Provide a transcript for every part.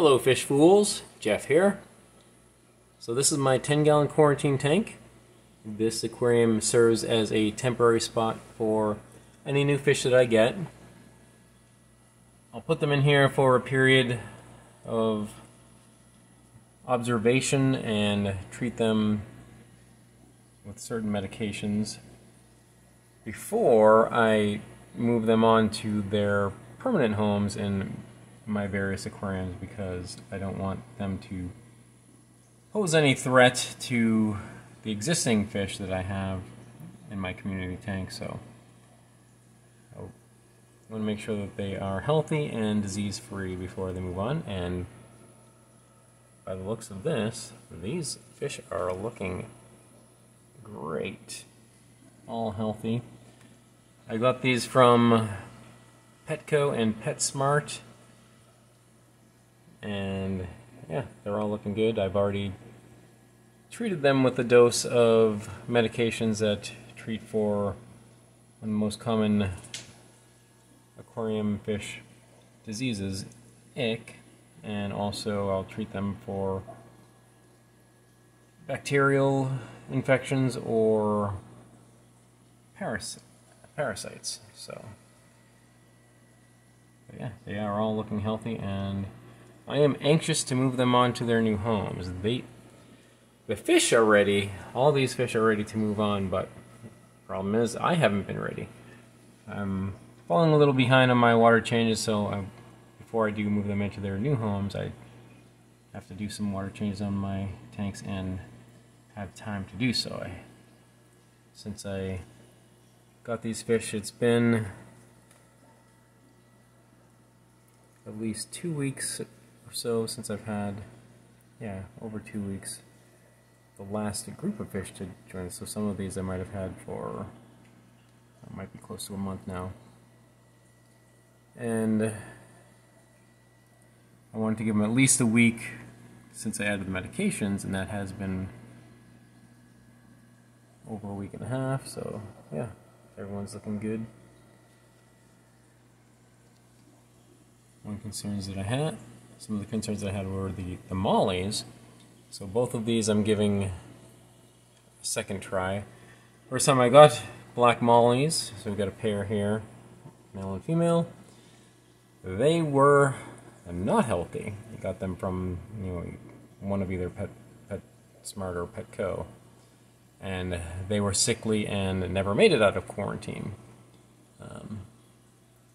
Hello fish fools, Jeff here. So this is my 10-gallon quarantine tank. This aquarium serves as a temporary spot for any new fish that I get. I'll put them in here for a period of observation and treat them with certain medications before I move them on to their permanent homes in my various aquariums, because I don't want them to pose any threat to the existing fish that I have in my community tank. So I want to make sure that they are healthy and disease-free before they move on. And by the looks of this, these fish are looking great. All healthy. I got these from Petco and PetSmart. And yeah, they're all looking good. I've already treated them with a dose of medications that treat for one of the most common aquarium fish diseases, ick, and also I'll treat them for bacterial infections or parasites. So yeah, they are all looking healthy, and I am anxious to move them on to their new homes. The fish are ready. All these fish are ready to move on, but the problem is I haven't been ready. I'm falling a little behind on my water changes, so before I do move them into their new homes, I have to do some water changes on my tanks and have time to do so. Since I got these fish, it's been at least 2 weeks or so since I've had, yeah, over 2 weeks, the last group of fish to join. So some of these I might have had for, might be close to a month now. And I wanted to give them at least a week since I added the medications, and that has been over a week and a half. So yeah, everyone's looking good. Some of the concerns that I had were the Mollies. So both of these I'm giving a second try. First time I got black Mollies, so we've got a pair here, male and female. They were not healthy. I got them from, one of either PetSmart or Petco, and they were sickly and never made it out of quarantine.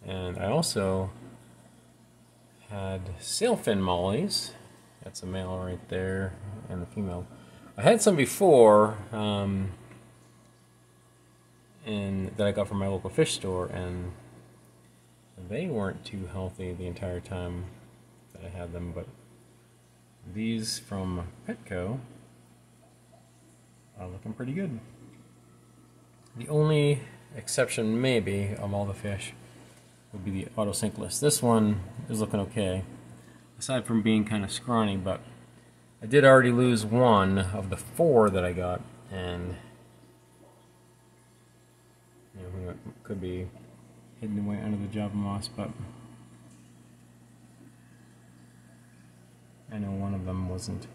And I also had Sailfin Mollies. That's a male right there, and the female. I had some before, and that I got from my local fish store, and they weren't too healthy the entire time that I had them. But these from Petco are looking pretty good. The only exception, maybe, of all the fish would be the autocinkless. This one is looking okay, aside from being kind of scrawny, but I did already lose one of the 4 that I got, and it could be hidden away under the Java moss, but I know one of them wasn't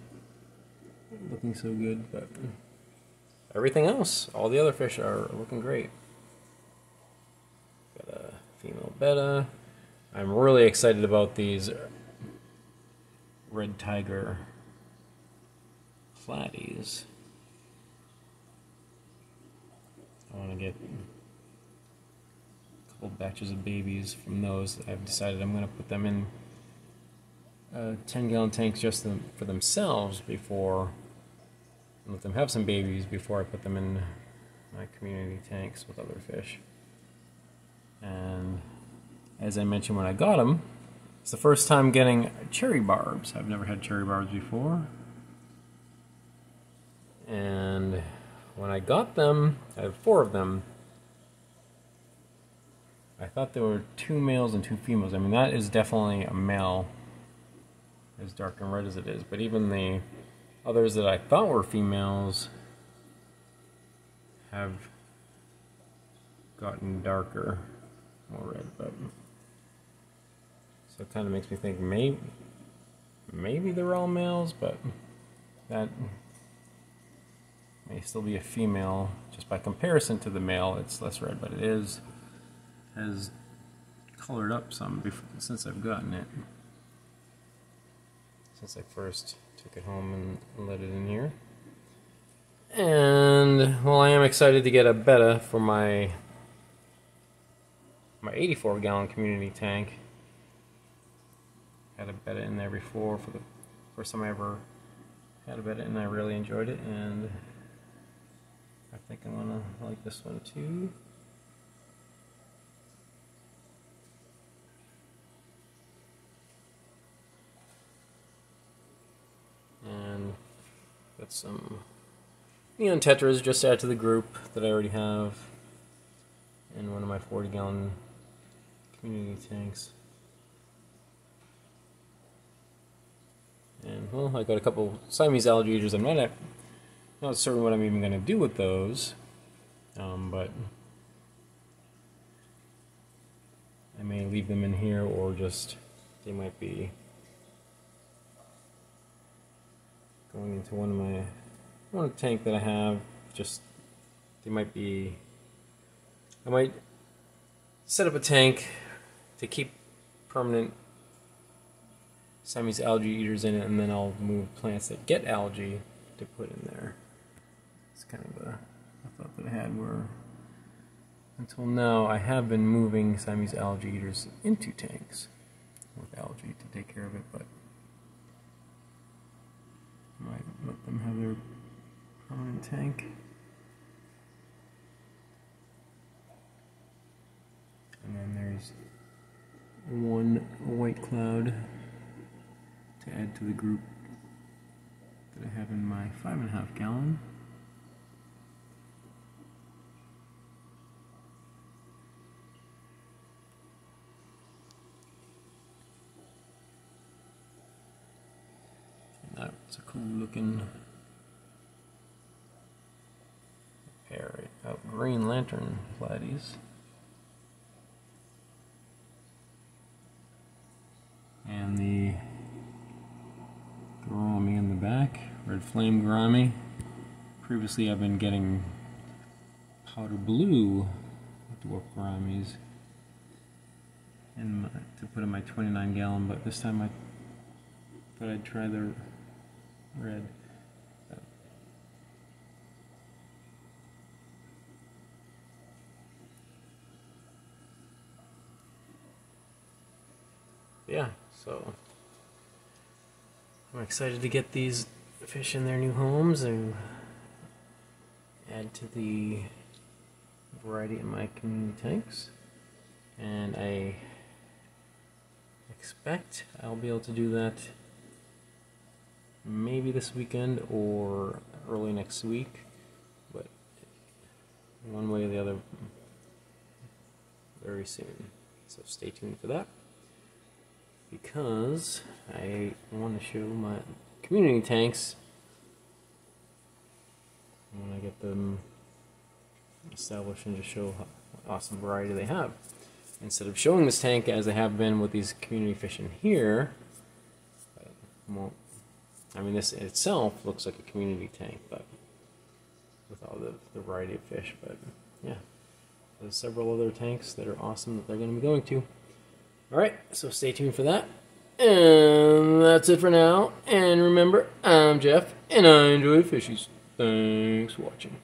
looking so good, but everything else, all the other fish are looking great. Got a female betta. I'm really excited about these red tiger Platies. I want to get a couple batches of babies from those. I've decided I'm going to put them in 10-gallon tanks just for themselves before, and let them have some babies before I put them in my community tanks with other fish. And as I mentioned when I got them, it's the first time getting cherry barbs. I've never had cherry barbs before. And when I got them, I have 4 of them. I thought there were 2 males and 2 females. I mean, that is definitely a male, as dark and red as it is. But even the others that I thought were females have gotten darker, more red. But so it kind of makes me think maybe they're all males, but that may still be a female. Just by comparison to the male, it's less red, but it has colored up some since I've gotten it. Since I first took it home and let it in here. And, well, I am excited to get a betta for my 84-gallon community tank. Had a betta in there before for the first time I ever had a betta, and I really enjoyed it, and I think I'm gonna like this one too. And got some neon tetras just to add to the group that I already have in one of my 40-gallon community tanks. And, well, I got a couple Siamese algae eaters. I'm not certain what I'm even going to do with those, but I may leave them in here, or just they might be going into one tank that I have. Just they might be. I might set up a tank to keep permanent Siamese algae eaters in it, and then I'll move plants that get algae to put in there. It's kind of a thought that I had, where until now I have been moving Siamese algae eaters into tanks with algae to take care of it, but I might let them have their permanent tank. And then there's one white cloud to add to the group that I have in my 5.5 gallon. And that's a cool looking pair of green lantern platies. And the gourami in the back, red flame gourami. Previously I've been getting powder blue dwarf gouramis to put in my 29 gallon, but this time I thought I'd try the red. Yeah, so I'm excited to get these fish in their new homes and add to the variety in my community tanks. And I expect I'll be able to do that maybe this weekend or early next week, but one way or the other very soon. So stay tuned for that, because I want to show my community tanks when I get them established, and just show what awesome variety they have. Instead of showing this tank as I have been with these community fish in here, I mean, this in itself looks like a community tank, but with all the variety of fish. But yeah, there's several other tanks that are awesome that they're going to be going to. Alright, so stay tuned for that. And that's it for now. And remember, I'm Jeff, and I enjoy fishies. Thanks for watching.